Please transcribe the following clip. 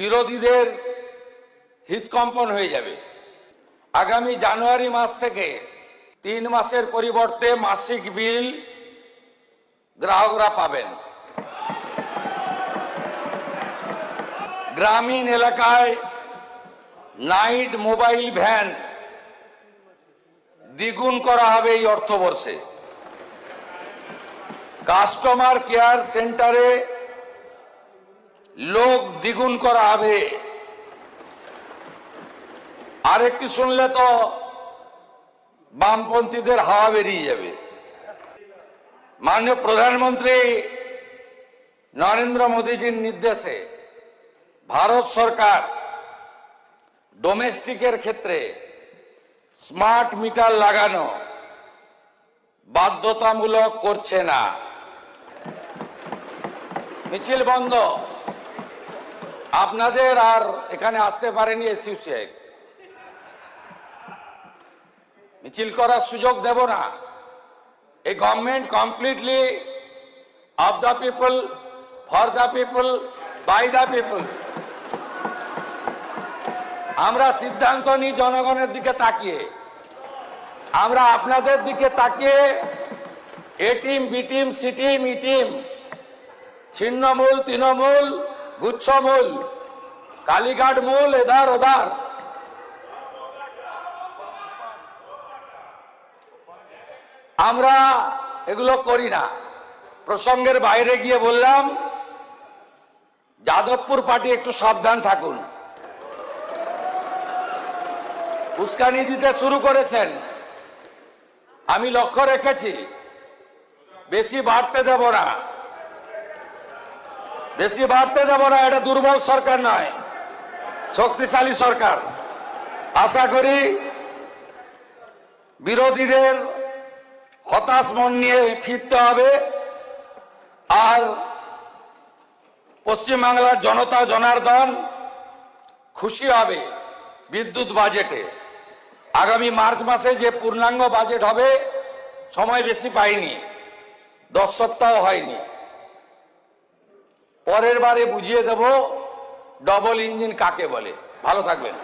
বিরোধীদের হৃদকম্পন হয়ে যাবে। আগামী জানুয়ারি মাস থেকে 3 মাসের পরিবর্তে মাসিক বিল গ্রাহকরা পাবেন। গ্রামীণ এলাকায় নাইট মোবাইল ভ্যান দ্বিগুণ করা হবে এই অর্থবর্ষে। কাস্টমার কেয়ার সেন্টারে লোক দ্বিগুণ করা হবে। আরেকটি শুনলে তো বামপন্থীদের হাওয়া বেরিয়ে যাবে। মাননীয় প্রধানমন্ত্রী নরেন্দ্র মোদীজির নির্দেশে ভারত সরকার ডোমেস্টিকের ক্ষেত্রে স্মার্ট মিটার লাগানো বাধ্যতামূলক করছে না। মিছিল বন্ধ। আপনাদের আর এখানে আসতে পারেনি এসইউ সাহেব, মিছিল করার সুযোগ দেব না। এই government completely of the people, for the people, by the people. আমরা সিদ্ধান্ত নিই জনগণের দিকে তাকিয়ে। আমরা আপনাদের দিকে তাকিয়ে A team, B team, C team, E team, ছিন্নমূল, তৃণমূল, গুচ্ছমূল, কালীঘাট মূল, এধার ওধার আমরা এগুলো করি না। প্রসঙ্গের বাইরে গিয়ে বললাম, যাদবপুর পার্টি একটু সাবধান থাকুন। উস্কানি দিতে শুরু করেছেন, আমি লক্ষ্য রেখেছি। বেশি বাড়তে দেব না, বেশি বাড়তে দেব না। এটা দুর্বল সরকার নয়, শক্তিশালী সরকার। আশা করি বিরোধীদের হতাশ মন নিয়ে ফিরতে হবে। আর পশ্চিমবাংলার জনতা জনার্দন খুশি হবে বিদ্যুৎ বাজেটে। আগামী মার্চ মাসে যে পূর্ণাঙ্গ বাজেট হবে, সময় বেশি পাইনি, 10 সপ্তাহ হয়নি। পরের বারে বুঝিয়ে দেব ডবল ইঞ্জিন কাকে বলে। ভালো থাকবেন।